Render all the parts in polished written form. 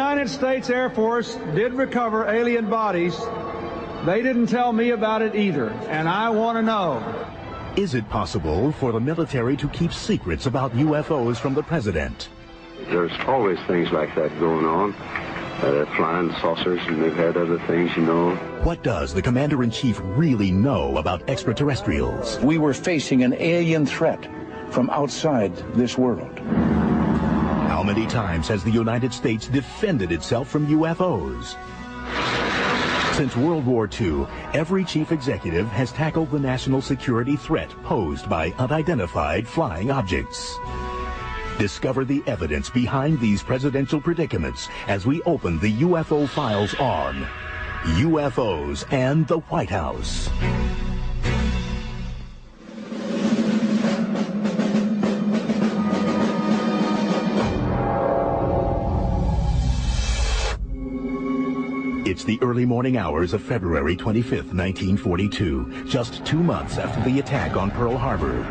United States Air Force did recover alien bodies, they didn't tell me about it either, and I want to know. Is it possible for the military to keep secrets about UFOs from the president? There's always things like that going on. Flying saucers, and they've had other things, you know. What does the commander-in-chief really know about extraterrestrials? We were facing an alien threat from outside this world. How many times has the United States defended itself from UFOs? Since World War II, every chief executive has tackled the national security threat posed by unidentified flying objects. Discover the evidence behind these presidential predicaments as we open the UFO files on UFOs and the White House. It's the early morning hours of February 25th, 1942, just 2 months after the attack on Pearl Harbor.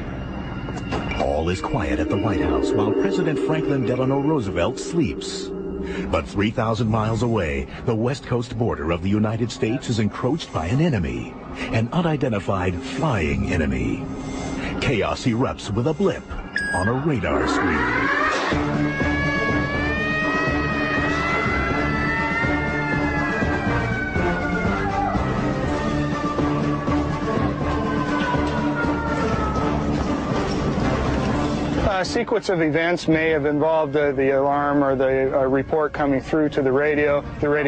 All is quiet at the White House while President Franklin Delano Roosevelt sleeps. But 3,000 miles away, the west coast border of the United States is encroached by an enemy, an unidentified flying enemy. Chaos erupts with a blip on a radar screen. A sequence of events may have involved the alarm or the report coming through to the radio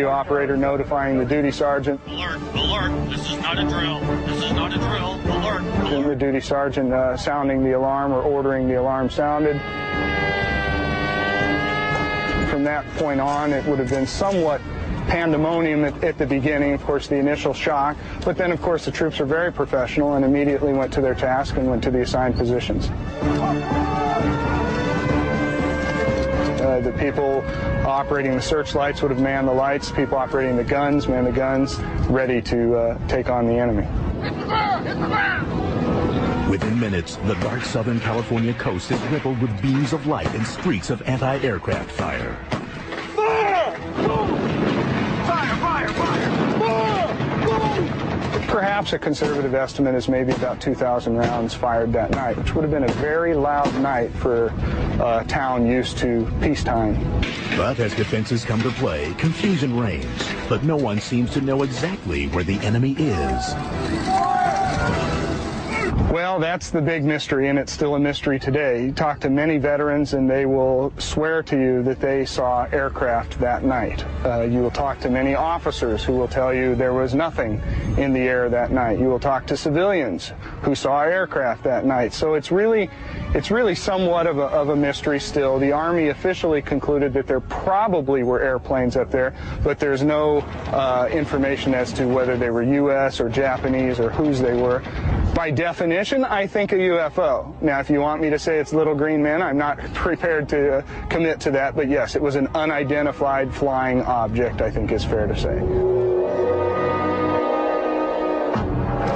operator notifying the duty sergeant. Alert, alert, this is not a drill, this is not a drill, alert, alert. And the duty sergeant sounding the alarm or ordering the alarm sounded. From that point on, it would have been somewhat pandemonium at the beginning, of course, the initial shock, but then, of course, the troops are very professional and immediately went to their task and went to the assigned positions. The people operating the searchlights would have manned the lights, people operating the guns, manned the guns, ready to take on the enemy. Hit the ground! Hit the ground! Within minutes, the dark Southern California coast is riddled with beams of light and streaks of anti-aircraft fire. Fire! Fire! Fire! Fire! Perhaps a conservative estimate is maybe about 2,000 rounds fired that night, which would have been a very loud night for a town used to peacetime. But as defenses come to play, confusion reigns, but no one seems to know exactly where the enemy is. Well, that's the big mystery, and it's still a mystery today. You talk to many veterans, and they will swear to you that they saw aircraft that night. You will talk to many officers who will tell you there was nothing in the air that night. You will talk to civilians who saw aircraft that night. So it's really somewhat of a mystery still. The Army officially concluded that there probably were airplanes up there, but there's no information as to whether they were U.S. or Japanese or whose they were. By definition, I think a UFO. Now, if you want me to say it's little green men, I'm not prepared to commit to that, but yes, it was an unidentified flying object, I think is fair to say.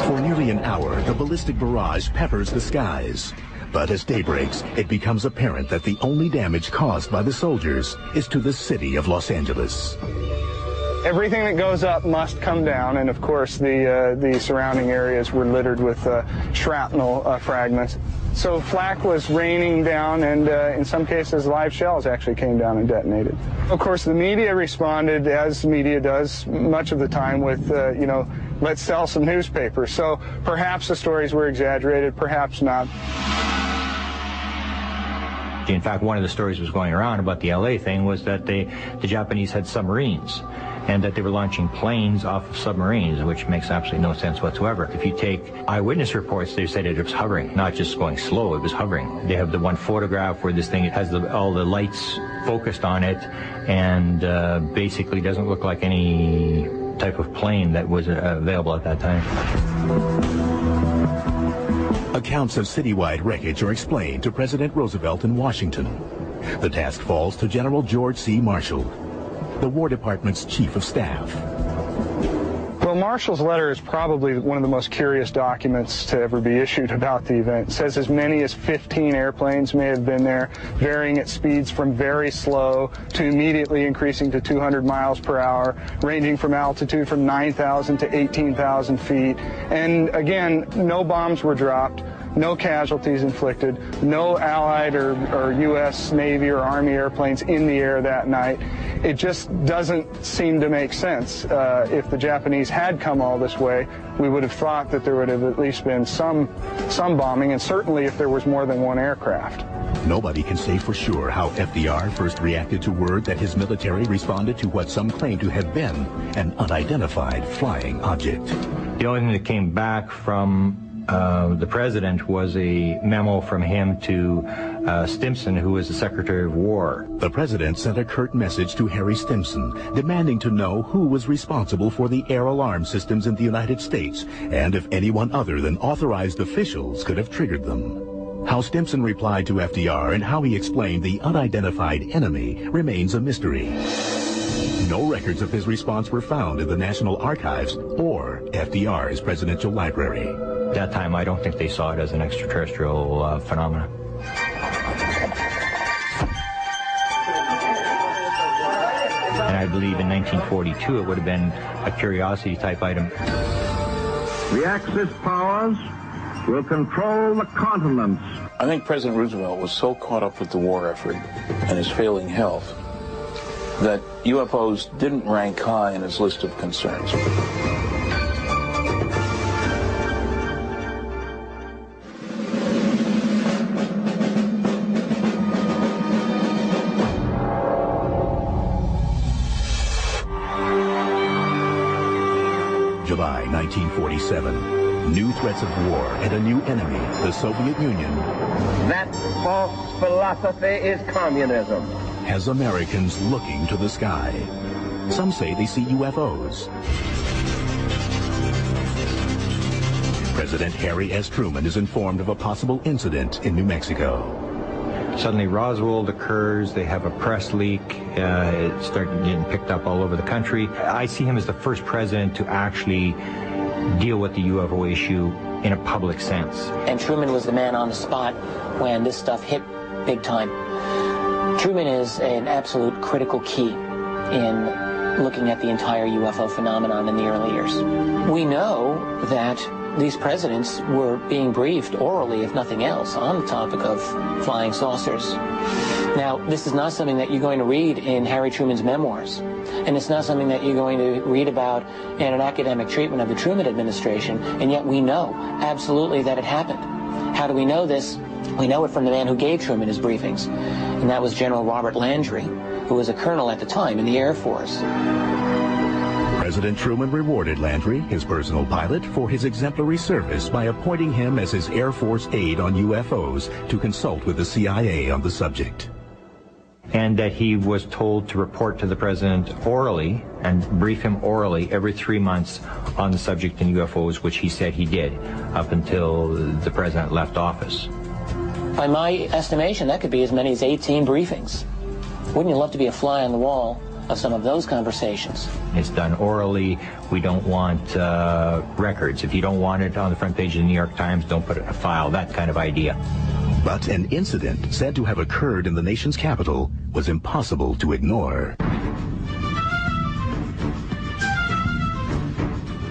For nearly an hour, the ballistic barrage peppers the skies. But as day breaks, it becomes apparent that the only damage caused by the soldiers is to the city of Los Angeles. Everything that goes up must come down, and of course the surrounding areas were littered with shrapnel fragments. So flak was raining down, and in some cases live shells actually came down and detonated. Of course, the media responded, as media does much of the time, with, you know, let's sell some newspapers. So perhaps the stories were exaggerated, perhaps not. In fact, one of the stories was going around about the LA thing was that the Japanese had submarines, and that they were launching planes off of submarines, which makes absolutely no sense whatsoever. If you take eyewitness reports, they said it was hovering, not just going slow, it was hovering. They have the one photograph where this thing has all the lights focused on it, and basically doesn't look like any type of plane that was available at that time. Accounts of citywide wreckage are explained to President Roosevelt in Washington. The task falls to General George C. Marshall, the War Department's Chief of Staff. Well, Marshall's letter is probably one of the most curious documents to ever be issued about the event. It says as many as 15 airplanes may have been there, varying at speeds from very slow to immediately increasing to 200 miles per hour, ranging from altitude from 9,000 to 18,000 feet. And again, no bombs were dropped, no casualties inflicted, no Allied or U.S. Navy or Army airplanes in the air that night. It just doesn't seem to make sense. If the Japanese had come all this way, we would have thought that there would have at least been some bombing, and certainly if there was more than one aircraft. Nobody can say for sure how FDR first reacted to word that his military responded to what some claim to have been an unidentified flying object. The only thing that came back from the president was a memo from him to Stimson, who was the Secretary of War. The president sent a curt message to Harry Stimson, demanding to know who was responsible for the air alarm systems in the United States, and if anyone other than authorized officials could have triggered them. How Stimson replied to FDR and how he explained the unidentified enemy remains a mystery. No records of his response were found in the National Archives or FDR's presidential library. At that time, I don't think they saw it as an extraterrestrial phenomenon. And I believe in 1942 it would have been a curiosity type item. The Axis powers will control the continents. I think President Roosevelt was so caught up with the war effort and his failing health that UFOs didn't rank high in his list of concerns. July 1947. New threats of war and a new enemy, the Soviet Union. That false philosophy is communism. Has Americans looking to the sky. Some say they see UFOs. President Harry S. Truman is informed of a possible incident in New Mexico. Suddenly Roswell occurs, they have a press leak, it started getting picked up all over the country. I see him as the first president to actually deal with the UFO issue in a public sense. And Truman was the man on the spot when this stuff hit big time. Truman is an absolute critical key in looking at the entire UFO phenomenon in the early years. We know that these presidents were being briefed orally, if nothing else, on the topic of flying saucers. Now, this is not something that you're going to read in Harry Truman's memoirs, and it's not something that you're going to read about in an academic treatment of the Truman administration, and yet we know absolutely that it happened. How do we know this? We know it from the man who gave Truman his briefings, and that was General Robert Landry, who was a colonel at the time in the Air Force. President Truman rewarded Landry, his personal pilot, for his exemplary service by appointing him as his Air Force aide on UFOs to consult with the CIA on the subject. And that he was told to report to the president orally and brief him orally every 3 months on the subject in UFOs, which he said he did up until the president left office. By my estimation, that could be as many as 18 briefings. Wouldn't you love to be a fly on the wall of some of those conversations? It's done orally. We don't want records. If you don't want it on the front page of the New York Times, don't put it in a file, that kind of idea. But an incident said to have occurred in the nation's capital was impossible to ignore.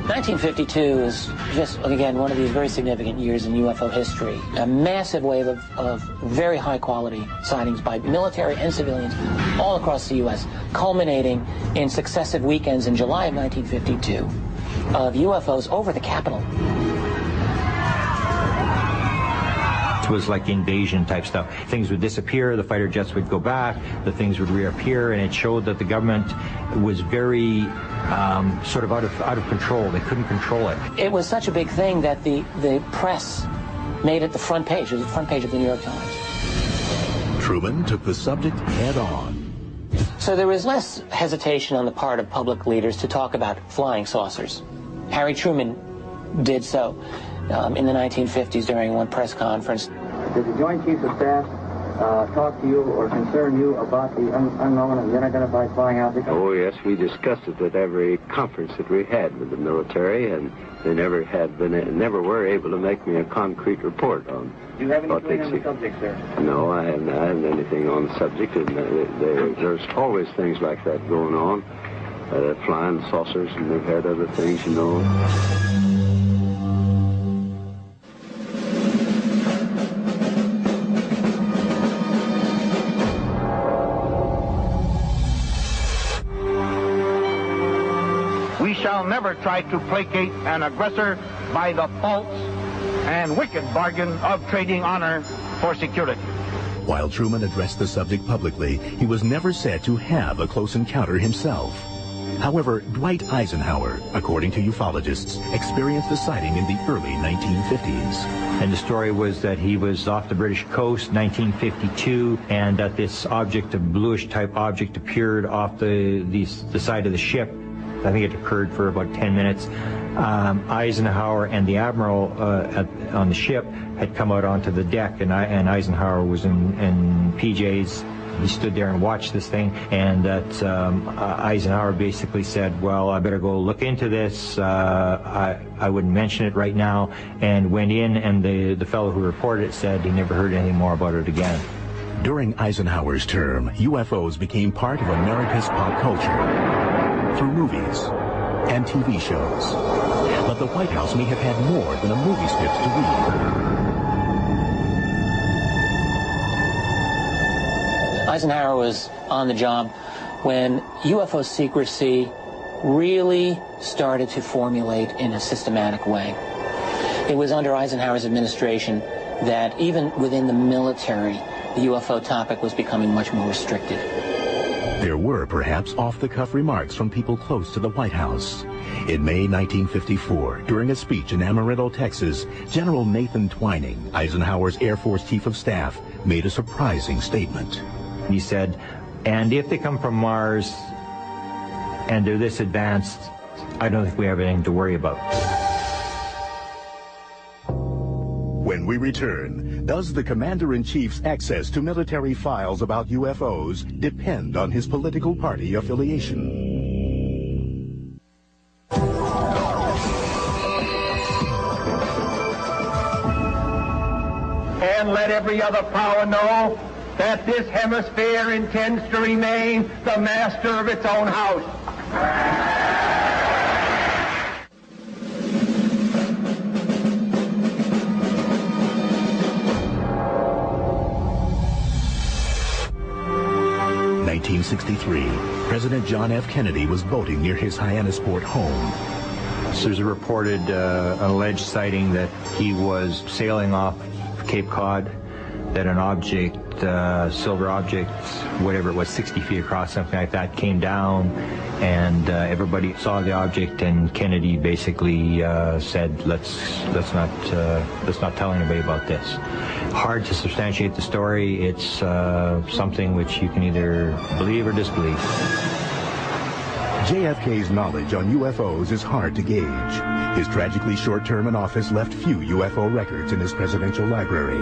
1952 is just, again, one of these very significant years in UFO history. A massive wave of very high-quality sightings by military and civilians all across the U.S., culminating in successive weekends in July of 1952 of UFOs over the Capitol. It was like invasion type stuff. Things would disappear, the fighter jets would go back, the things would reappear, and it showed that the government was very sort of out of control. They couldn't control it. It was such a big thing that the press made it the front page. It was the front page of the New York Times. Truman took the subject head on. So there was less hesitation on the part of public leaders to talk about flying saucers. Harry Truman did so in the 1950s during one press conference. Did the Joint Chiefs of Staff talk to you or concern you about the unknown and the unidentified flying object? Oh, yes, we discussed it at every conference that we had with the military, and they never were able to make me a concrete report on. Do you have anything on the subject, sir? No, I haven't anything on the subject, and there's always things like that going on. Flying saucers, and they've had other things, you know. We shall never try to placate an aggressor by the false and wicked bargain of trading honor for security. While Truman addressed the subject publicly, he was never said to have a close encounter himself. However, Dwight Eisenhower, according to ufologists, experienced a sighting in the early 1950s. And the story was that he was off the British coast, 1952, and that this object, a bluish-type object, appeared off the side of the ship. I think it occurred for about 10 minutes. Eisenhower and the admiral on the ship had come out onto the deck, and Eisenhower was in PJs. He stood there and watched this thing, and that Eisenhower basically said, well, I better go look into this. I wouldn't mention it right now, and went in, and the fellow who reported it said he never heard anything more about it again. During Eisenhower's term, UFOs became part of America's pop culture through movies and TV shows. But the White House may have had more than a movie script to read. Eisenhower was on the job when UFO secrecy really started to formulate in a systematic way. It was under Eisenhower's administration that even within the military, the UFO topic was becoming much more restricted. There were perhaps off-the-cuff remarks from people close to the White House. In May 1954, during a speech in Amarillo, Texas, General Nathan Twining, Eisenhower's Air Force Chief of Staff, made a surprising statement. He said, and if they come from Mars and they're this advanced, I don't think we have anything to worry about. When we return, does the Commander-in-Chief's access to military files about UFOs depend on his political party affiliation? And let every other power know that this hemisphere intends to remain the master of its own house. 1963, President John F. Kennedy was boating near his Hyannisport home. So there's a reported, alleged sighting that he was sailing off Cape Cod, that an object, silver object, whatever it was, 60 feet across, something like that, came down, and everybody saw the object, and Kennedy basically said, let's not tell anybody about this. Hard to substantiate the story. It's something which you can either believe or disbelieve. JFK's knowledge on UFOs is hard to gauge. His tragically short term in office left few UFO records in his presidential library.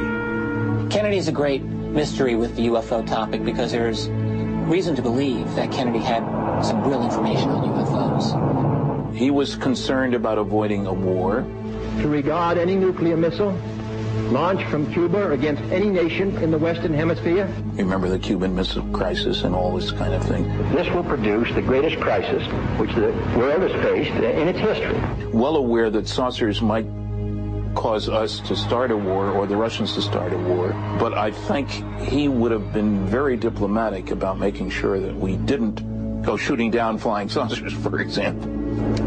Kennedy's a great mystery with the UFO topic because there's reason to believe that Kennedy had some real information on UFOs. He was concerned about avoiding a war. To regard any nuclear missile launched from Cuba against any nation in the Western Hemisphere. Remember the Cuban Missile Crisis and all this kind of thing. This will produce the greatest crisis which the world has faced in its history. Well aware that saucers might cause us to start a war or the Russians to start a war, but I think he would have been very diplomatic about making sure that we didn't go shooting down flying saucers, for example.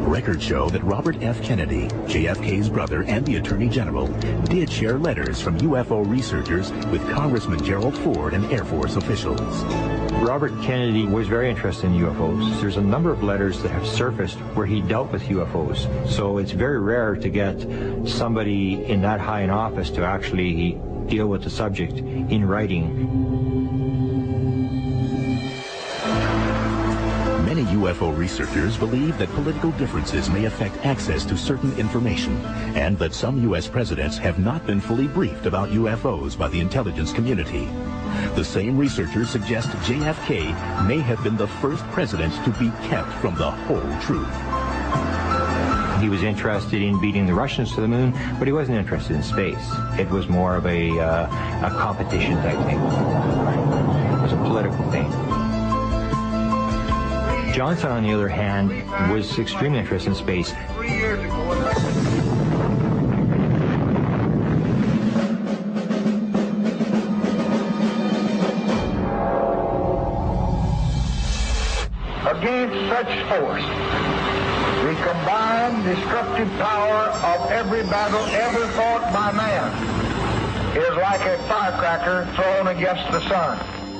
Records show that Robert F. Kennedy, JFK's brother and the Attorney General, did share letters from UFO researchers with Congressman Gerald Ford and Air Force officials. Robert Kennedy was very interested in UFOs. There's a number of letters that have surfaced where he dealt with UFOs. So it's very rare to get somebody in that high in office to actually deal with the subject in writing. Many UFO researchers believe that political differences may affect access to certain information, and that some U.S. presidents have not been fully briefed about UFOs by the intelligence community. The same researchers suggest JFK may have been the first president to be kept from the whole truth. He was interested in beating the Russians to the moon, but he wasn't interested in space. It was more of a competition type thing. It was a political thing. Johnson, on the other hand, was extremely interested in space. 3 years ago. Against such force, the combined destructive power of every battle ever fought by man is like a firecracker thrown against the sun.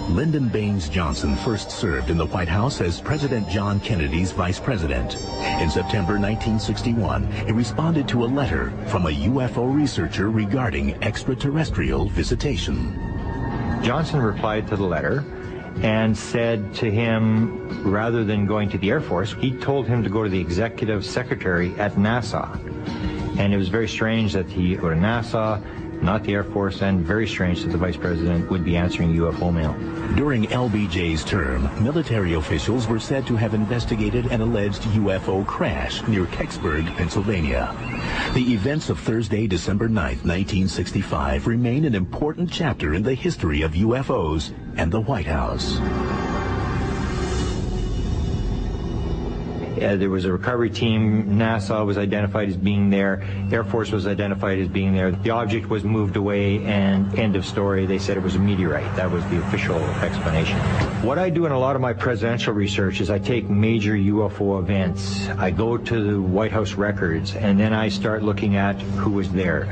Lyndon Baines Johnson first served in the White House as President John Kennedy's vice president. In September 1961, he responded to a letter from a UFO researcher regarding extraterrestrial visitation. Johnson replied to the letter and said to him, rather than going to the Air Force, he told him to go to the executive secretary at NASA. And it was very strange that he go to NASA, not the Air Force, and very strange that the vice president would be answering UFO mail. During LBJ's term, military officials were said to have investigated an alleged UFO crash near Kecksburg, Pennsylvania. The events of Thursday, December 9th, 1965 remain an important chapter in the history of UFOs and the White House. There was a recovery team. NASA was identified as being there. Air Force was identified as being there. The object was moved away, and end of story. They said it was a meteorite. That was the official explanation. What I do in a lot of my presidential research is I take major UFO events. I go to the White House records, and then I start looking at who was there.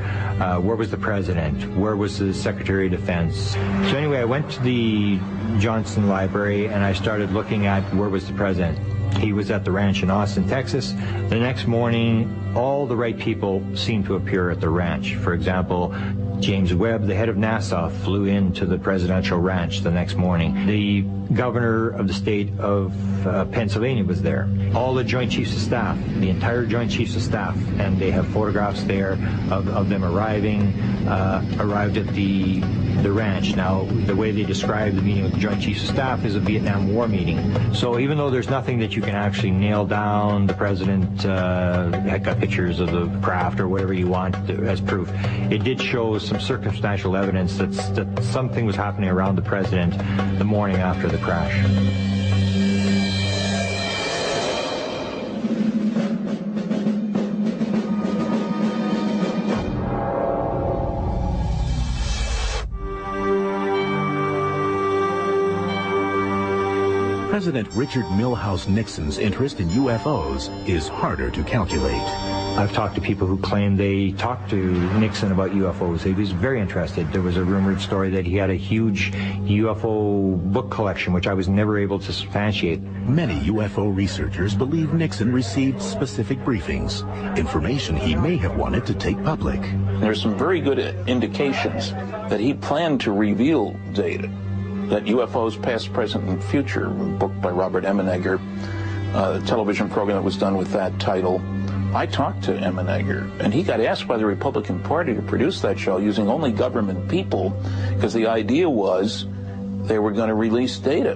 Where was the president? Where was the Secretary of Defense? So anyway, I went to the Johnson Library, and I started looking at where was the president. He was at the ranch in Austin, Texas. The next morning, all the right people seemed to appear at the ranch. For example, James Webb, the head of NASA, flew into the presidential ranch the next morning. The governor of the state of Pennsylvania was there. All the Joint Chiefs of Staff, the entire Joint Chiefs of Staff, and they have photographs there of them arrived at the ranch. Now, the way they describe the meeting with the Joint Chiefs of Staff is a Vietnam War meeting. So even though there's nothing that you can actually nail down, the president had got pictures of the craft or whatever you want as proof, it did show some circumstantial evidence that something was happening around the president the morning after the crash. President Richard Milhous Nixon's interest in UFOs is harder to calculate. I've talked to people who claim they talked to Nixon about UFOs. He was very interested. There was a rumored story that he had a huge UFO book collection, which I was never able to substantiate. Many UFO researchers believe Nixon received specific briefings, information he may have wanted to take public. There's some very good indications that he planned to reveal data, that UFOs past, present, and future, a book by Robert Emenegger, a television program that was done with that title. I talked to Emenegger, and he got asked by the Republican Party to produce that show using only government people, because the idea was they were going to release data.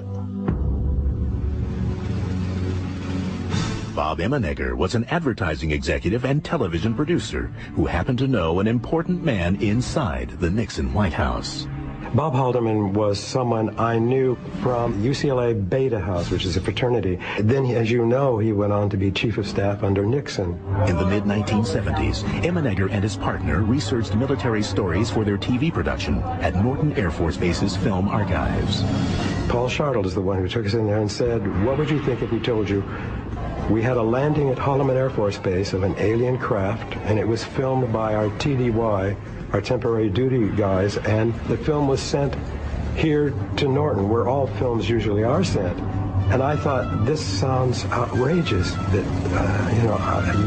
Bob Emenegger was an advertising executive and television producer who happened to know an important man inside the Nixon White House. Bob Haldeman was someone I knew from UCLA Beta House, which is a fraternity. Then, as you know, he went on to be chief of staff under Nixon. In the mid-1970s, Emenegger and his partner researched military stories for their TV production at Norton Air Force Base's film archives. Paul Shartle is the one who took us in there and said, what would you think if we told you we had a landing at Holloman Air Force Base of an alien craft, and it was filmed by our TDY, our temporary duty guys, and the film was sent here to Norton, where all films usually are sent. And I thought, this sounds outrageous, that,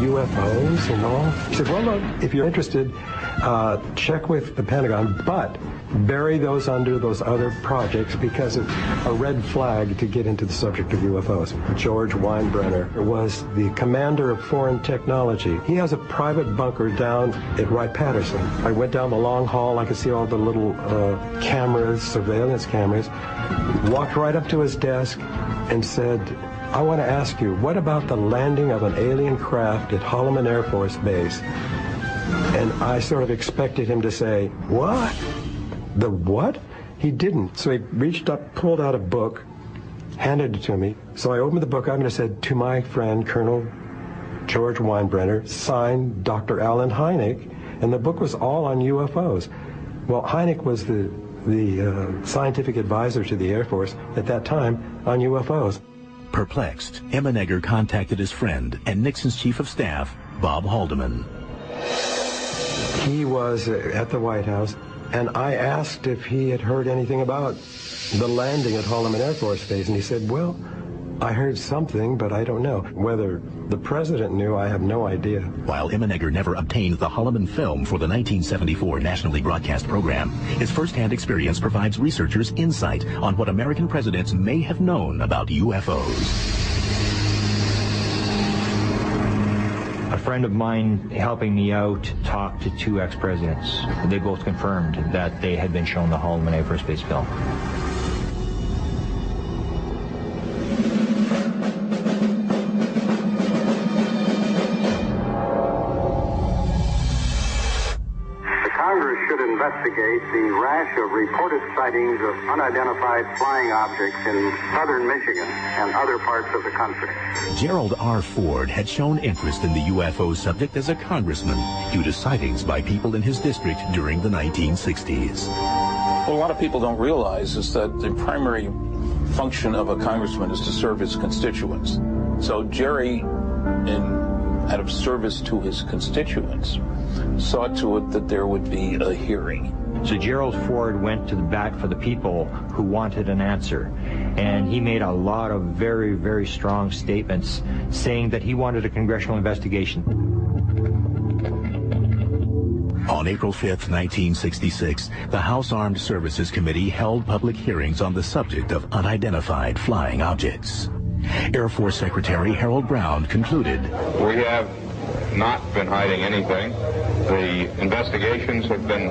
UFOs and all. He said, well, look, if you're interested, check with the Pentagon, but bury those under those other projects because it's a red flag to get into the subject of UFOs. George Weinbrenner was the commander of foreign technology. He has a private bunker down at Wright-Patterson. I went down the long hall. I could see all the little cameras, surveillance cameras. Walked right up to his desk and said, I want to ask you, what about the landing of an alien craft at Holloman Air Force Base? And I sort of expected him to say, what? The what? He didn't. So he reached up, pulled out a book, handed it to me. So I opened the book up and I said, to my friend, Colonel George Weinbrenner, signed Dr. Alan Hynek, and the book was all on UFOs. Well, Hynek was the scientific advisor to the Air Force at that time on UFOs. Perplexed, Emenegger contacted his friend and Nixon's chief of staff, Bob Haldeman. He was at the White House, and I asked if he had heard anything about the landing at Holloman Air Force Base, and he said, well, I heard something, but I don't know. Whether the president knew, I have no idea. While Emenegger never obtained the Holloman film for the 1974 nationally broadcast program, his first-hand experience provides researchers insight on what American presidents may have known about UFOs. A friend of mine helping me out talked to two ex-presidents. They both confirmed that they had been shown the Holloman Air Force Base film. Investigate the rash of reported sightings of unidentified flying objects in southern Michigan and other parts of the country. Gerald R. Ford had shown interest in the UFO subject as a congressman due to sightings by people in his district during the 1960s. What a lot of people don't realize is that the primary function of a congressman is to serve his constituents. So Jerry, out of service to his constituents, saw to it that there would be a hearing. So Gerald Ford went to the bat for the people who wanted an answer. And he made a lot of very, very strong statements saying that he wanted a congressional investigation. On April 5th, 1966, the House Armed Services Committee held public hearings on the subject of unidentified flying objects. Air Force Secretary Harold Brown concluded, we have not been hiding anything. The investigations have been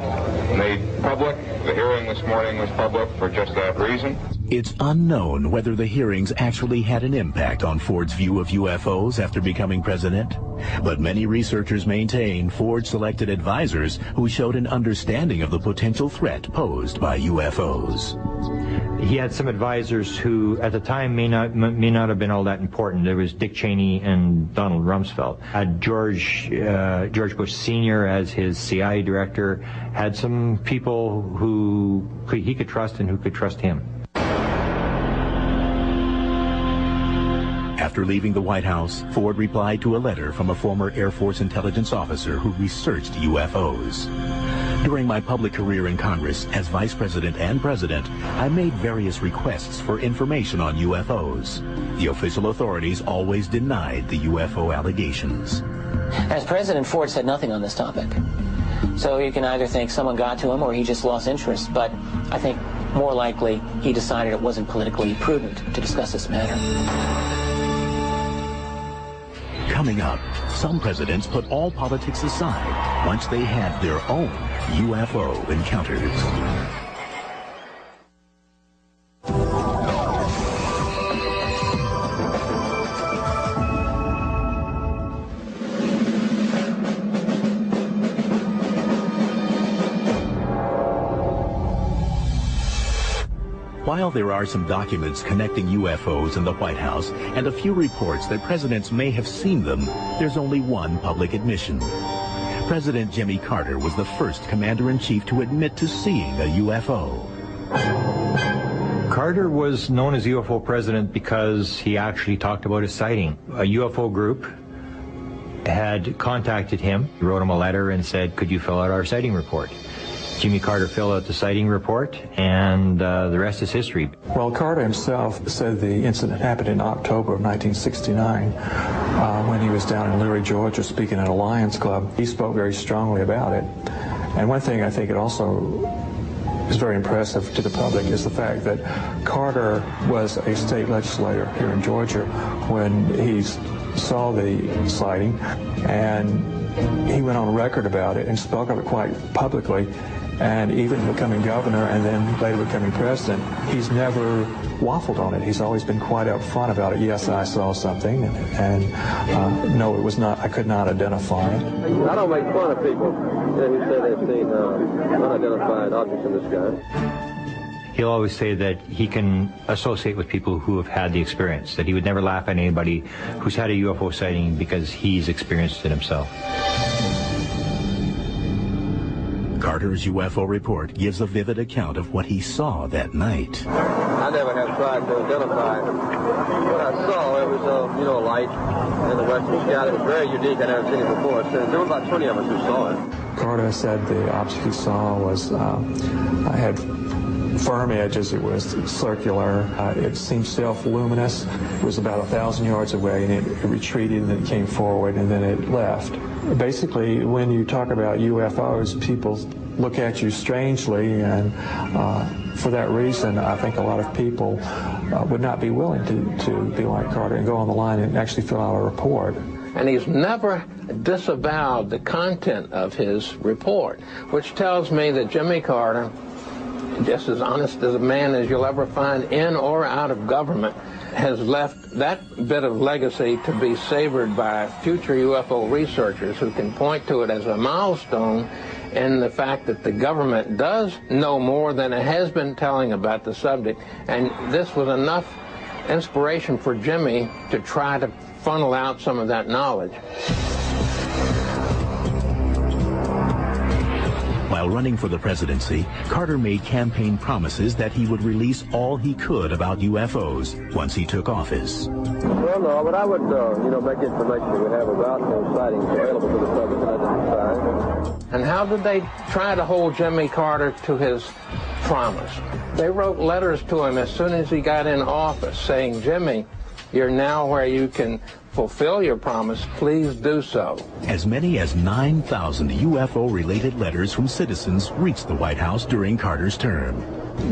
made public. The hearing this morning was public for just that reason. It's unknown whether the hearings actually had an impact on Ford's view of UFOs after becoming president. But many researchers maintain Ford selected advisors who showed an understanding of the potential threat posed by UFOs. He had some advisors who, at the time, may not have been all that important. There was Dick Cheney and Donald Rumsfeld. Had George Bush Sr. as his CIA director, had some people who he could trust and who could trust him. After leaving the White House, Ford replied to a letter from a former Air Force intelligence officer who researched UFOs. During my public career in Congress as Vice President and President, I made various requests for information on UFOs. The official authorities always denied the UFO allegations. As President, Ford said nothing on this topic. So you can either think someone got to him or he just lost interest, but I think more likely he decided it wasn't politically prudent to discuss this matter. Coming up, some presidents put all politics aside once they had their own UFO encounters. While there are some documents connecting UFOs in the White House and a few reports that presidents may have seen them, there's only one public admission. President Jimmy Carter was the first commander-in-chief to admit to seeing a UFO. Carter was known as UFO president because he actually talked about his sighting. A UFO group had contacted him, wrote him a letter and said, could you fill out our sighting report? Jimmy Carter filled out the sighting report, and the rest is history. Well, Carter himself said the incident happened in October of 1969 when he was down in Leary, Georgia, speaking at a Lions Club. He spoke very strongly about it. And one thing I think it also is very impressive to the public is the fact that Carter was a state legislator here in Georgia when he saw the sighting, and he went on record about it and spoke of it quite publicly. And even becoming governor and then later becoming president, he's never waffled on it. He's always been quite upfront about it. Yes, I saw something, and no, it was not. I could not identify it. I don't make fun of people who say they've seen unidentified objects in the sky. He'll always say that he can associate with people who have had the experience, that he would never laugh at anybody who's had a UFO sighting because he's experienced it himself. Carter's UFO report gives a vivid account of what he saw that night. I never have tried to identify what I saw. It was a light in the western sky. It was very unique. I never seen it before. So there were about 20 of us who saw it. Carter said the object he saw was had firm edges. It was circular. It seemed self-luminous. It was about 1,000 yards away, and it retreated, and then it came forward, and then it left. Basically, when you talk about UFOs, people look at you strangely, and for that reason, I think a lot of people would not be willing to be like Carter and go on the line and actually fill out a report. And he's never disavowed the content of his report, which tells me that Jimmy Carter, just as honest as a man as you'll ever find in or out of government, has left that bit of legacy to be savored by future UFO researchers who can point to it as a milestone in the fact that the government does know more than it has been telling about the subject. And this was enough inspiration for Jimmy to try to funnel out some of that knowledge. While running for the presidency, Carter made campaign promises that he would release all he could about UFOs once he took office. Well, no, but I would, make information we have about those sightings available to the public and identify. And how did they try to hold Jimmy Carter to his promise? They wrote letters to him as soon as he got in office saying, Jimmy, you're now where you can fulfill your promise, please do so. As many as 9,000 UFO-related letters from citizens reached the White House during Carter's term.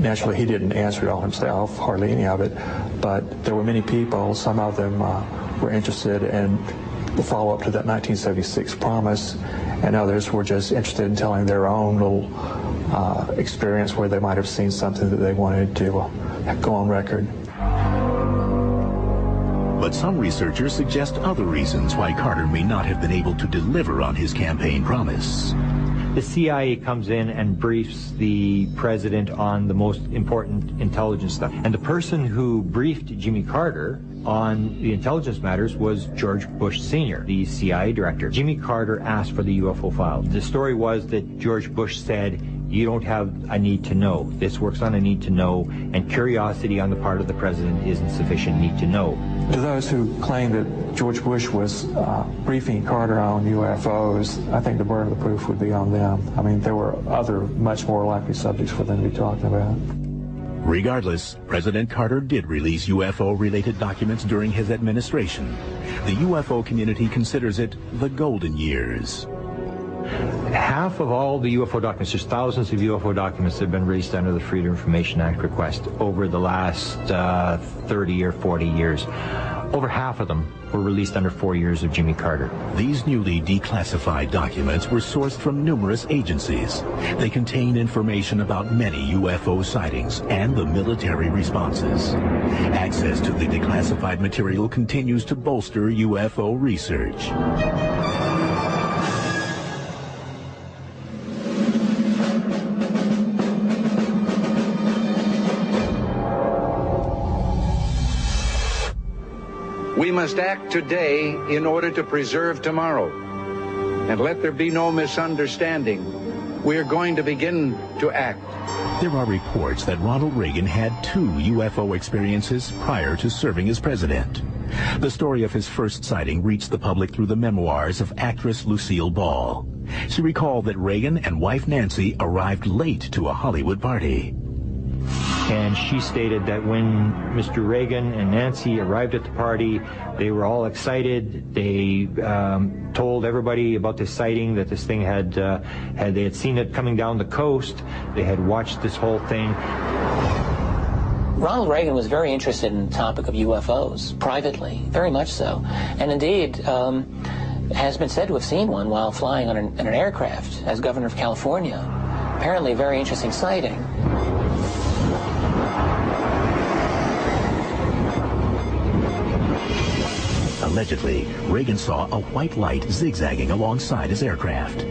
Naturally, he didn't answer it all himself, hardly any of it, but there were many people, some of them were interested in the follow-up to that 1976 promise, and others were just interested in telling their own little experience where they might have seen something that they wanted to go on record. But some researchers suggest other reasons why Carter may not have been able to deliver on his campaign promise. The CIA comes in and briefs the president on the most important intelligence stuff. And the person who briefed Jimmy Carter on the intelligence matters was George Bush Sr., the CIA director. Jimmy Carter asked for the UFO file. The story was that George Bush said, you don't have a need to know. This works on a need to know, and curiosity on the part of the president isn't sufficient need to know. To those who claim that George Bush was briefing Carter on UFOs, I think the burden of the proof would be on them. I mean, there were other much more likely subjects for them to be talking about. Regardless, President Carter did release UFO-related documents during his administration. The UFO community considers it the golden years. Half of all the UFO documents, there's thousands of UFO documents that have been released under the Freedom of Information Act request over the last 30 or 40 years. Over half of them were released under 4 years of Jimmy Carter. These newly declassified documents were sourced from numerous agencies. They contain information about many UFO sightings and the military responses. Access to the declassified material continues to bolster UFO research. We must act today in order to preserve tomorrow. And let there be no misunderstanding. we are going to begin to act. There are reports that Ronald Reagan had 2 UFO experiences prior to serving as president. The story of his first sighting reached the public through the memoirs of actress Lucille Ball. She recalled that Reagan and wife Nancy arrived late to a Hollywood party. And she stated that when Mr. Reagan and Nancy arrived at the party, they were all excited. They told everybody about this sighting, that this thing they had seen it coming down the coast. They had watched this whole thing. Ronald Reagan was very interested in the topic of UFOs, privately, very much so. And indeed, has been said to have seen one while flying on an aircraft as governor of California. Apparently a very interesting sighting. Allegedly, Reagan saw a white light zigzagging alongside his aircraft.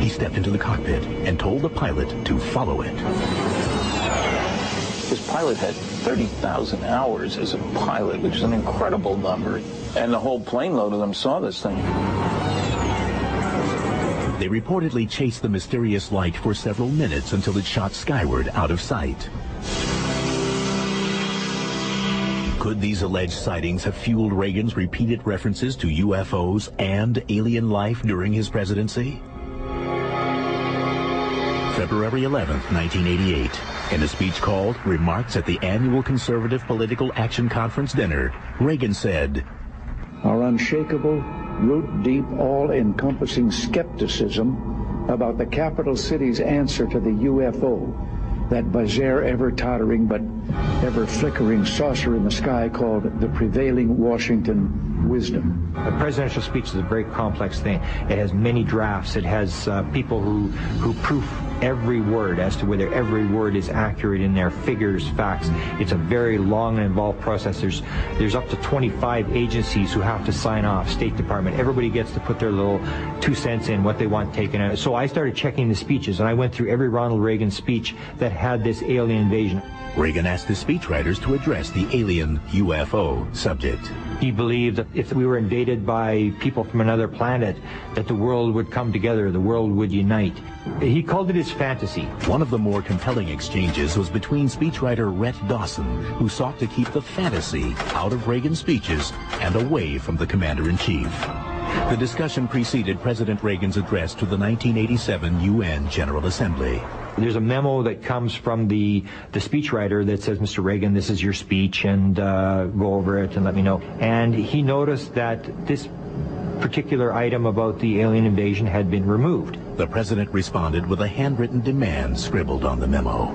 He stepped into the cockpit and told the pilot to follow it. His pilot had 30,000 hours as a pilot, which is an incredible number. And the whole plane load of them saw this thing. They reportedly chased the mysterious light for several minutes until it shot skyward out of sight. Could these alleged sightings have fueled Reagan's repeated references to UFOs and alien life during his presidency? February 11, 1988, in a speech called Remarks at the Annual Conservative Political Action Conference Dinner, Reagan said, "Our unshakable, root-deep, all-encompassing skepticism about the capital city's answer to the UFO, that bizarre, ever-tottering but ever-flickering saucer in the sky called the prevailing Washington wisdom." A presidential speech is a very complex thing. It has many drafts. It has people who proof every word as to whether every word is accurate in their figures, facts. It's a very long and involved process. There's up to 25 agencies who have to sign off, State Department. Everybody gets to put their little 2 cents in, what they want taken out. So I started checking the speeches, and I went through every Ronald Reagan speech that had this alien invasion. Reagan asked his speechwriters to address the alien UFO subject. He believed that if we were invaded by people from another planet, that the world would come together, the world would unite. He called it his fantasy. One of the more compelling exchanges was between speechwriter Rhett Dawson, who sought to keep the fantasy out of Reagan's speeches and away from the commander-in-chief. The discussion preceded President Reagan's address to the 1987 UN General Assembly. There's a memo that comes from the speechwriter that says, "Mr. Reagan, this is your speech, and go over it and let me know." And he noticed that this particular item about the alien invasion had been removed. The president responded with a handwritten demand scribbled on the memo.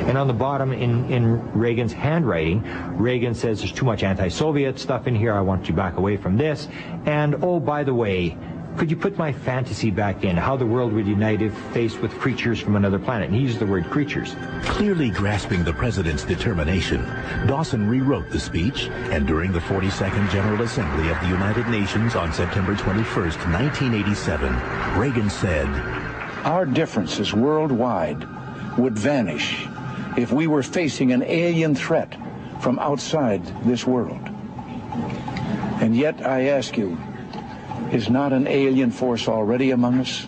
And on the bottom, in Reagan's handwriting, Reagan says, "There's too much anti-Soviet stuff in here. I want you back away from this. And, oh, by the way, could you put my fantasy back in, how the world would unite if faced with creatures from another planet?" And he used the word creatures. Clearly grasping the president's determination, Dawson rewrote the speech, and during the 42nd General Assembly of the United Nations on September 21st, 1987, Reagan said, "Our differences worldwide would vanish if we were facing an alien threat from outside this world. And yet, I ask you, is not an alien force already among us?"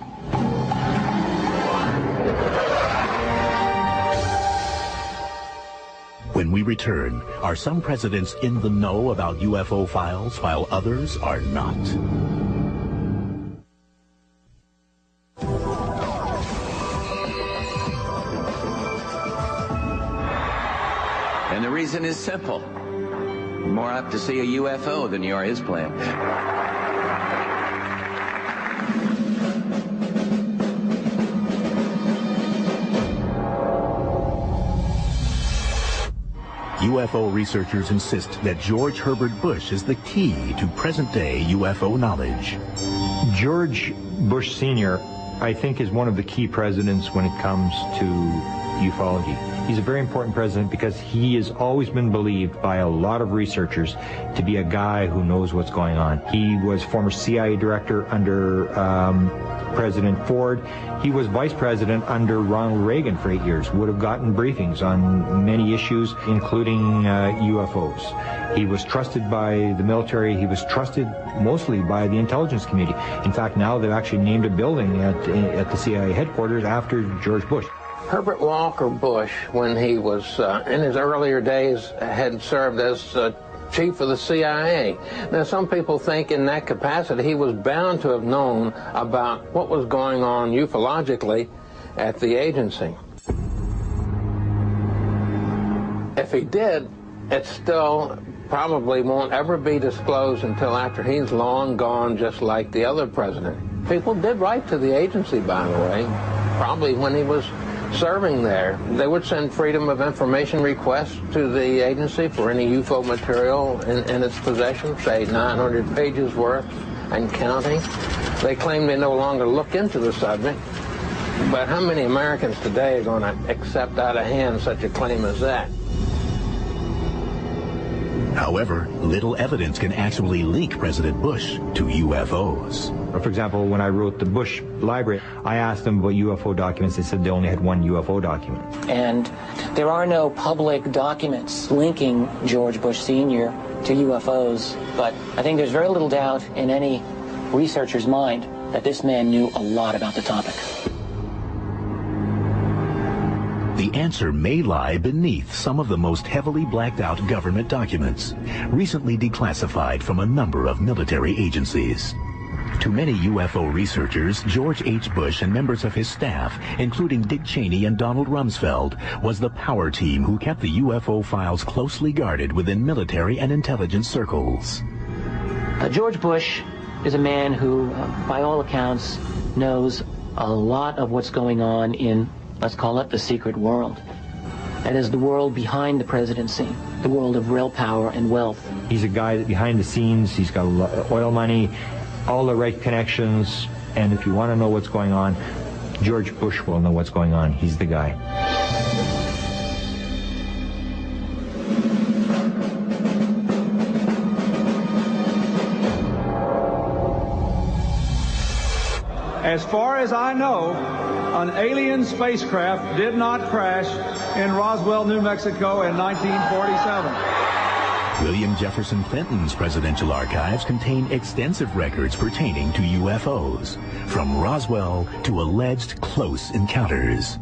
When we return, are some presidents in the know about UFO files while others are not? And the reason is simple. You're more apt to see a UFO than you are his plane. UFO researchers insist that George Herbert Bush is the key to present-day UFO knowledge. George Bush Sr., I think, is one of the key presidents when it comes to ufology. He's a very important president because he has always been believed by a lot of researchers to be a guy who knows what's going on. He was former CIA director under President Ford. He was vice president under Ronald Reagan for 8 years, would have gotten briefings on many issues, including UFOs. He was trusted by the military. He was trusted mostly by the intelligence community. In fact, now they've actually named a building at the CIA headquarters after George Bush. Herbert Walker Bush, when he was in his earlier days, had served as chief of the CIA. Now, some people think in that capacity he was bound to have known about what was going on ufologically at the agency. If he did, it still probably won't ever be disclosed until after he's long gone, just like the other president. People did write to the agency, by the way, probably when he was serving there. They would send Freedom of Information requests to the agency for any UFO material in its possession, say 900 pages worth and counting. They claim they no longer look into the subject, but how many Americans today are going to accept out of hand such a claim as that? However, little evidence can actually link President Bush to UFOs. For example, when I wrote the Bush Library, I asked them about UFO documents. They said they only had one UFO document. And there are no public documents linking George Bush Sr. to UFOs, but I think there's very little doubt in any researcher's mind that this man knew a lot about the topic. The answer may lie beneath some of the most heavily blacked out government documents, recently declassified from a number of military agencies. To many UFO researchers, George H. Bush and members of his staff, including Dick Cheney and Donald Rumsfeld, was the power team who kept the UFO files closely guarded within military and intelligence circles. George Bush is a man who, by all accounts, knows a lot of what's going on in, let's call it, the secret world. That is the world behind the presidency, the world of real power and wealth. He's a guy that behind the scenes, he's got oil money, all the right connections, and if you want to know what's going on, George Bush will know what's going on. He's the guy. As far as I know, an alien spacecraft did not crash in Roswell, New Mexico in 1947. William Jefferson Clinton's presidential archives contain extensive records pertaining to UFOs, from Roswell to alleged close encounters.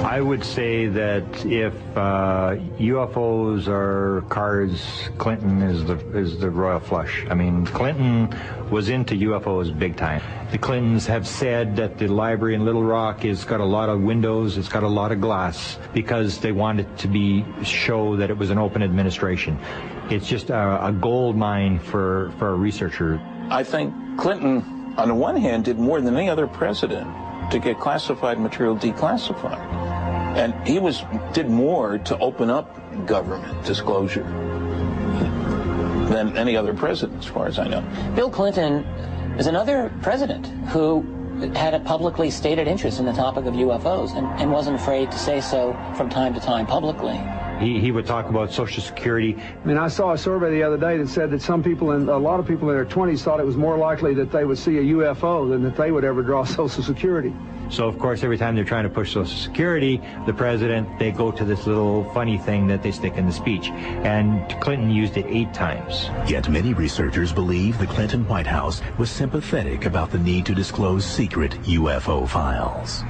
I would say that if UFOs are cards, Clinton is the royal flush. I mean, Clinton was into UFOs big time. The Clintons have said that the library in Little Rock has got a lot of windows, it's got a lot of glass, because they wanted to show that it was an open administration. It's just a gold mine for a researcher. I think Clinton, on the one hand, did more than any other president to get classified material declassified. And he did more to open up government disclosure than any other president, as far as I know. Bill Clinton is another president who had a publicly stated interest in the topic of UFOs and wasn't afraid to say so from time to time publicly. He would talk about Social Security. I mean, I saw a survey the other day that said that a lot of people in their 20s thought it was more likely that they would see a UFO than that they would ever draw Social Security. So, of course, every time they're trying to push Social Security, the president, they go to this little funny thing that they stick in the speech. And Clinton used it 8 times. Yet many researchers believe the Clinton White House was sympathetic about the need to disclose secret UFO files.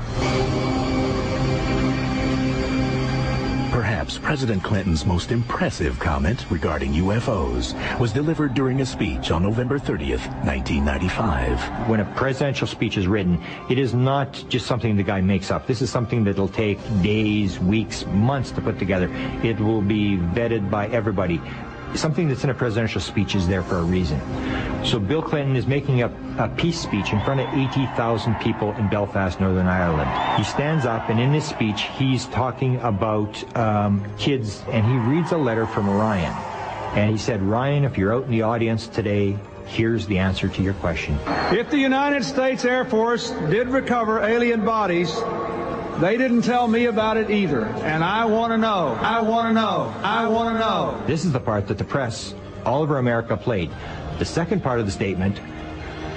Perhaps President Clinton's most impressive comment regarding UFOs was delivered during a speech on November 30th, 1995. When a presidential speech is written, it is not just something the guy makes up. This is something that will take days, weeks, months to put together. It will be vetted by everybody. Something that's in a presidential speech is there for a reason. So Bill Clinton is making a peace speech in front of 80,000 people in Belfast, Northern Ireland. He stands up, and in this speech, he's talking about kids, and he reads a letter from Ryan. And he said, Ryan, if you're out in the audience today, here's the answer to your question. If the United States Air Force did recover alien bodies, they didn't tell me about it either, and I want to know. I want to know. I want to know. This is the part that the press all over America played. The second part of the statement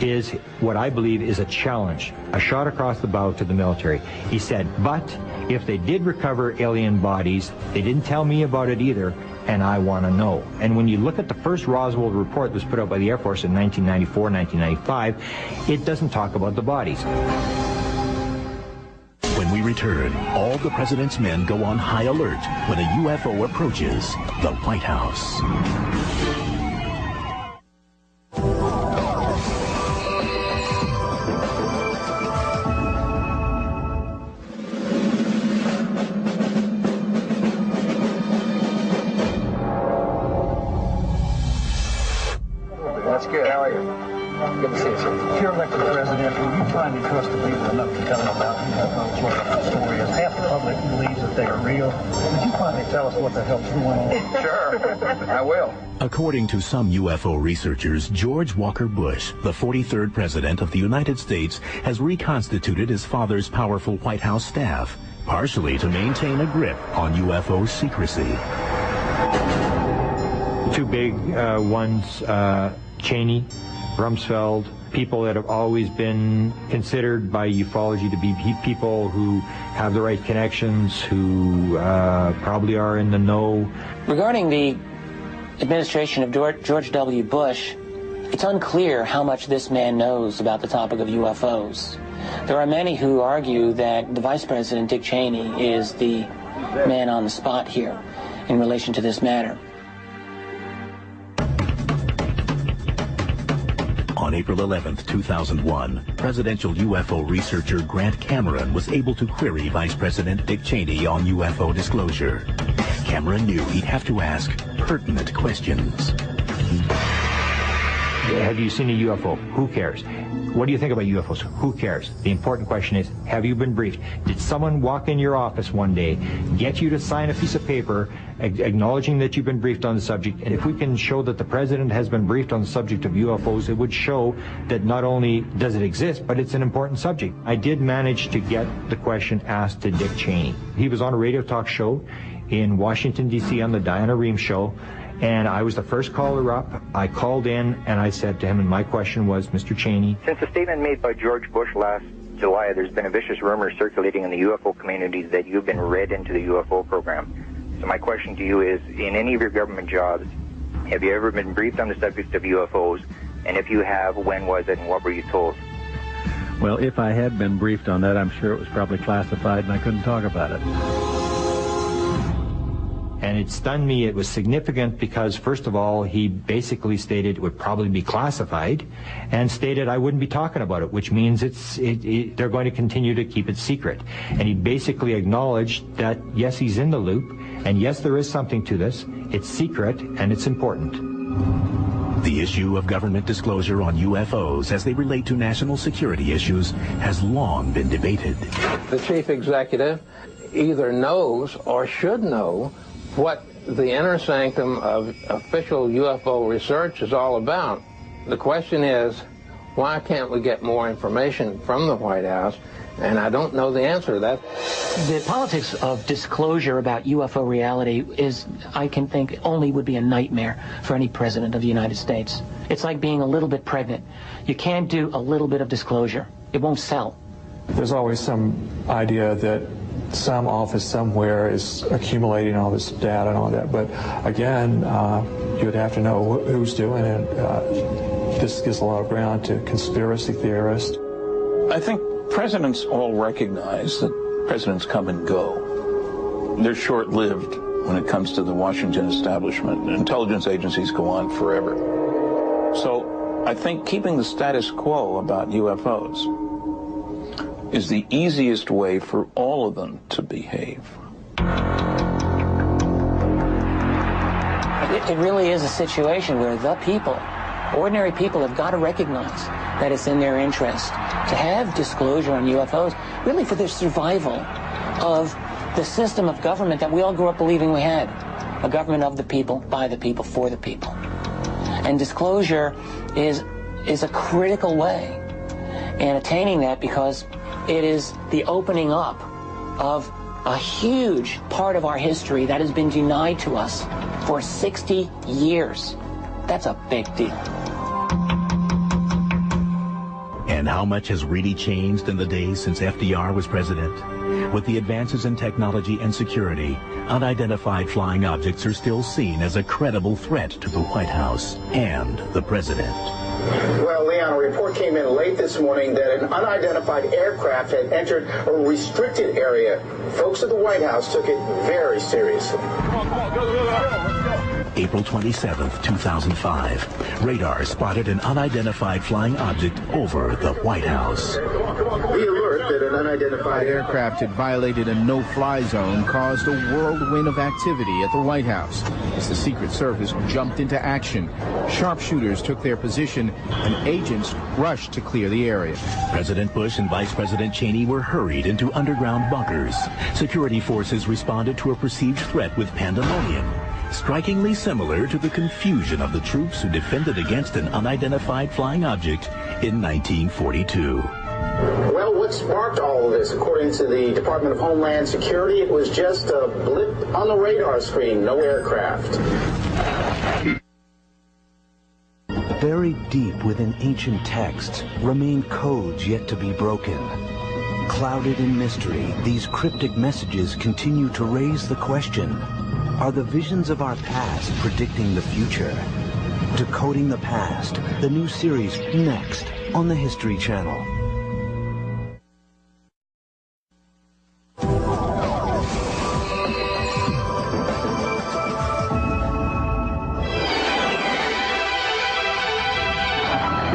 is what I believe is a challenge, a shot across the bow to the military. He said, but if they did recover alien bodies, they didn't tell me about it either, and I want to know. And when you look at the first Roswell report that was put out by the Air Force in 1994, 1995, it doesn't talk about the bodies. When we return, all the president's men go on high alert when a UFO approaches the White House. That's good. How are you? Good to see you, sir. If you're elected president, will you find and trust the people enough to tell them about UFOs, what the story is? Half the public believes that they are real. Would you finally tell us what the hell's going on? Sure, I will. According to some UFO researchers, George Walker Bush, the 43rd President of the United States, has reconstituted his father's powerful White House staff, partially to maintain a grip on UFO secrecy. Two big ones, Cheney, Rumsfeld, people that have always been considered by ufology to be people who have the right connections, who probably are in the know. Regarding the administration of George W. Bush, it's unclear how much this man knows about the topic of UFOs. There are many who argue that the Vice President, Dick Cheney, is the man on the spot here in relation to this matter. On April 11, 2001, presidential UFO researcher Grant Cameron was able to query Vice President Dick Cheney on UFO disclosure. Cameron knew he'd have to ask pertinent questions. Have you seen a UFO? Who cares? What do you think about UFOs? Who cares? The important question is, have you been briefed? Did someone walk in your office one day, get you to sign a piece of paper acknowledging that you've been briefed on the subject? And if we can show that the president has been briefed on the subject of UFOs, it would show that not only does it exist, but it's an important subject. I did manage to get the question asked to Dick Cheney. He was on a radio talk show in Washington, D.C. on the Diana Rehm show, and I was the first caller up. I called in and I said to him, and my question was, Mr. Cheney. Since the statement made by George Bush last July, there's been a vicious rumor circulating in the UFO community that you've been read into the UFO program. So my question to you is, in any of your government jobs, have you ever been briefed on the subject of UFOs? And if you have, when was it and what were you told? Well, if I had been briefed on that, I'm sure it was probably classified and I couldn't talk about it. And it stunned me. It was significant because, first of all, he basically stated it would probably be classified and stated I wouldn't be talking about it, which means they're going to continue to keep it secret. And he basically acknowledged that, yes, he's in the loop, and yes, there is something to this. It's secret, and it's important. The issue of government disclosure on UFOs as they relate to national security issues has long been debated. The chief executive either knows or should know what the inner sanctum of official UFO research is all about. The question is, why can't we get more information from the White House? And I don't know the answer to that. The politics of disclosure about UFO reality is, I can think, only would be a nightmare for any president of the United States. It's like being a little bit pregnant. You can't do a little bit of disclosure. It won't sell. There's always some idea that some office somewhere is accumulating all this data and all that. But again, you would have to know who's doing it. This gives a lot of ground to conspiracy theorists. I think presidents all recognize that presidents come and go. They're short-lived when it comes to the Washington establishment. Intelligence agencies go on forever. So I think keeping the status quo about UFOs is the easiest way for all of them to behave. It really is a situation where the people, ordinary people, have got to recognize that it's in their interest to have disclosure on UFOs, really for the survival of the system of government that we all grew up believing we had. A government of the people, by the people, for the people. And disclosure is a critical way in attaining that, because it is the opening up of a huge part of our history that has been denied to us for 60 years. That's a big deal. And how much has really changed in the days since FDR was president? With the advances in technology and security, unidentified flying objects are still seen as a credible threat to the White House and the president. Well, Leon, a report came in late this morning that an unidentified aircraft had entered a restricted area. Folks at the White House took it very seriously. April 27, 2005. Radar spotted an unidentified flying object over the White House. The alert that an unidentified aircraft had violated a no-fly zone caused a whirlwind of activity at the White House. As the Secret Service jumped into action, sharpshooters took their position and agents rushed to clear the area. President Bush and Vice President Cheney were hurried into underground bunkers. Security forces responded to a perceived threat with pandemonium, strikingly similar to the confusion of the troops who defended against an unidentified flying object in 1942. Well, what sparked all of this? According to the Department of Homeland Security, it was just a blip on the radar screen, no aircraft. Buried deep within ancient texts remain codes yet to be broken. Clouded in mystery, these cryptic messages continue to raise the question: are the visions of our past predicting the future? Decoding the Past, the new series next on the History Channel.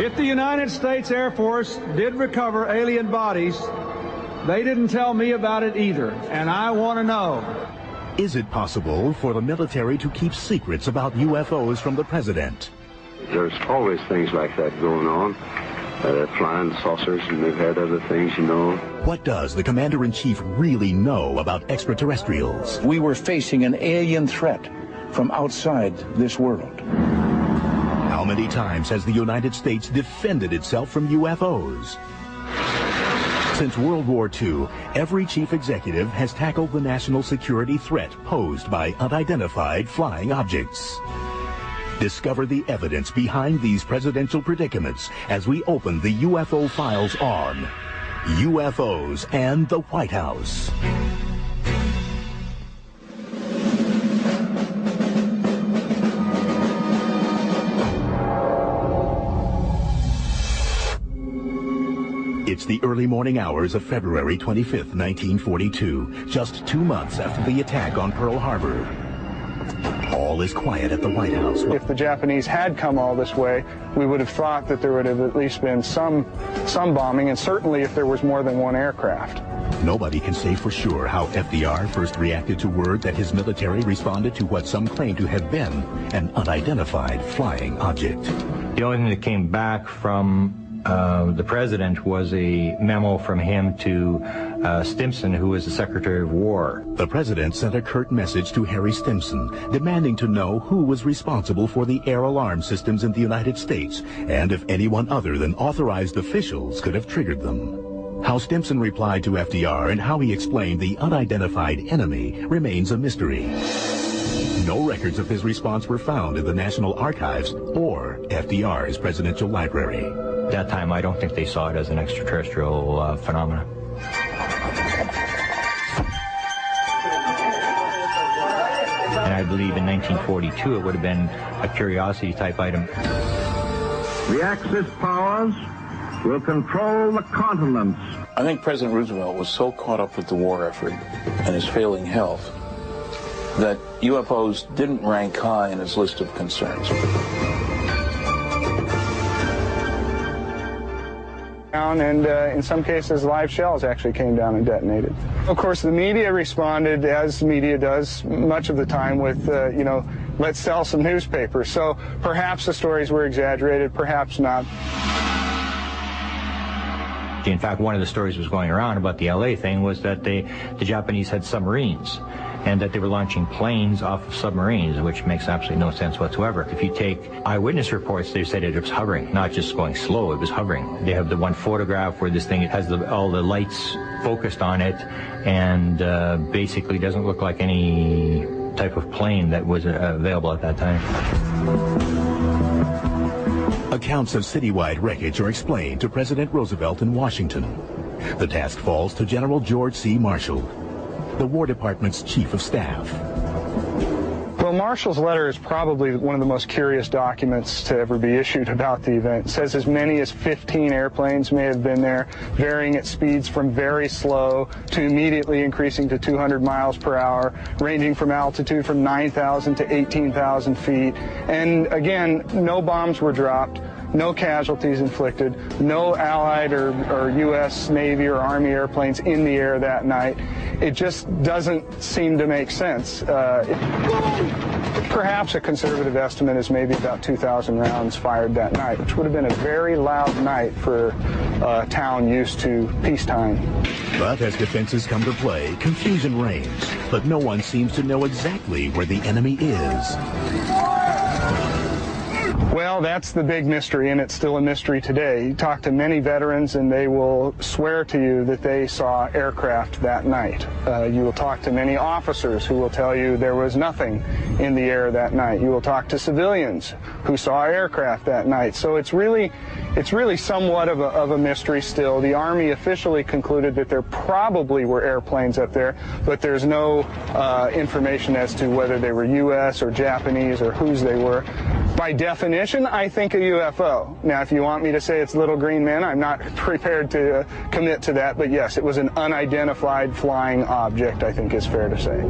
If the United States Air Force did recover alien bodies, they didn't tell me about it either, and I want to know. Is it possible for the military to keep secrets about UFOs from the president? There's always things like that going on. Flying saucers, and they've had other things, you know. What does the commander-in-chief really know about extraterrestrials? We were facing an alien threat from outside this world. How many times has the United States defended itself from UFOs? Since World War II, every chief executive has tackled the national security threat posed by unidentified flying objects. Discover the evidence behind these presidential predicaments as we open the UFO files on UFOs and the White House. It's the early morning hours of February 25th, 1942, just 2 months after the attack on Pearl Harbor. All is quiet at the White House. If the Japanese had come all this way, we would have thought that there would have at least been some bombing, and certainly if there was more than one aircraft. Nobody can say for sure how FDR first reacted to word that his military responded to what some claim to have been an unidentified flying object. The only thing that came back from the president was a memo from him to Stimson, who was the Secretary of War. The president sent a curt message to Harry Stimson, demanding to know who was responsible for the air alarm systems in the United States, and if anyone other than authorized officials could have triggered them. How Stimson replied to FDR and how he explained the unidentified enemy remains a mystery. No records of his response were found in the National Archives or FDR's presidential library. At that time, I don't think they saw it as an extraterrestrial phenomenon. And I believe in 1942 it would have been a curiosity type item. The Axis powers will control the continents. I think President Roosevelt was so caught up with the war effort and his failing health that UFOs didn't rank high in his list of concerns. And in some cases, live shells actually came down and detonated. Of course, the media responded, as media does much of the time, with, let's sell some newspapers. So perhaps the stories were exaggerated, perhaps not. In fact, one of the stories was going around about the LA thing was that the Japanese had submarines, and that they were launching planes off of submarines, which makes absolutely no sense whatsoever. If you take eyewitness reports, they said it was hovering, not just going slow, it was hovering. They have the one photograph where this thing has all the lights focused on it, and basically doesn't look like any type of plane that was available at that time. Accounts of citywide wreckage are explained to President Roosevelt in Washington. The task falls to General George C. Marshall, the War Department's Chief of Staff. Well, Marshall's letter is probably one of the most curious documents to ever be issued about the event. It says as many as 15 airplanes may have been there, varying at speeds from very slow to immediately increasing to 200 miles per hour, ranging from altitude from 9,000 to 18,000 feet. And again, no bombs were dropped. No casualties inflicted, no Allied or U.S. Navy or Army airplanes in the air that night. It just doesn't seem to make sense. Perhaps a conservative estimate is maybe about 2,000 rounds fired that night, which would have been a very loud night for a town used to peacetime. But as defenses come to play, confusion reigns, but no one seems to know exactly where the enemy is. Well, that's the big mystery, and it's still a mystery today. You talk to many veterans, and they will swear to you that they saw aircraft that night. You will talk to many officers who will tell you there was nothing in the air that night. You will talk to civilians who saw aircraft that night. So it's really somewhat of a mystery still. The Army officially concluded that there probably were airplanes up there, but there's no information as to whether they were U.S. or Japanese or whose they were. By definition, I think a UFO. Now, if you want me to say it's little green men, I'm not prepared to commit to that, but yes, it was an unidentified flying object, I think is fair to say.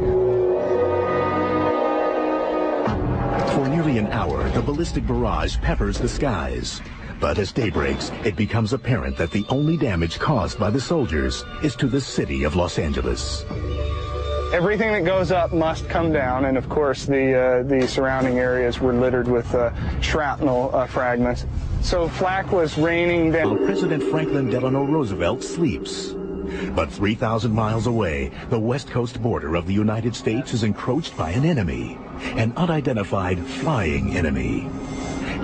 For nearly an hour, the ballistic barrage peppers the skies. But as day breaks, it becomes apparent that the only damage caused by the soldiers is to the city of Los Angeles. Everything that goes up must come down, and of course the surrounding areas were littered with shrapnel fragments. So flak was raining down. President Franklin Delano Roosevelt sleeps. But 3,000 miles away, the west coast border of the United States is encroached by an enemy, an unidentified flying enemy.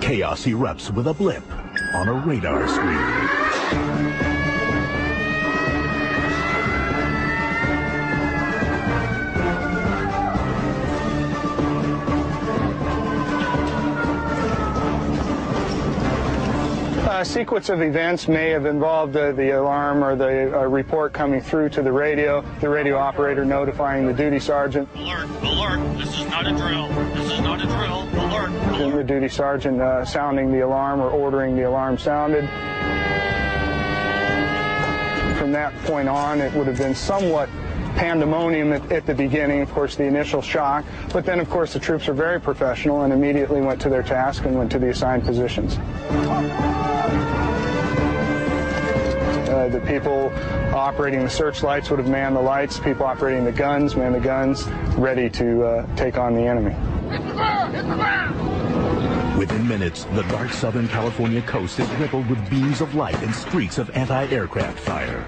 Chaos erupts with a blip on a radar screen. A sequence of events may have involved the alarm or the report coming through to the radio operator notifying the duty sergeant. Alert, alert, this is not a drill, this is not a drill, alert, alert. And the duty sergeant sounding the alarm or ordering the alarm sounded. From that point on, it would have been somewhat pandemonium at the beginning, of course, the initial shock, but then, of course, the troops are very professional and immediately went to their task and went to the assigned positions. The people operating the searchlights would have manned the lights, people operating the guns, manned the guns, ready to take on the enemy. Within minutes, the dark Southern California coast is riddled with beams of light and streaks of anti-aircraft fire.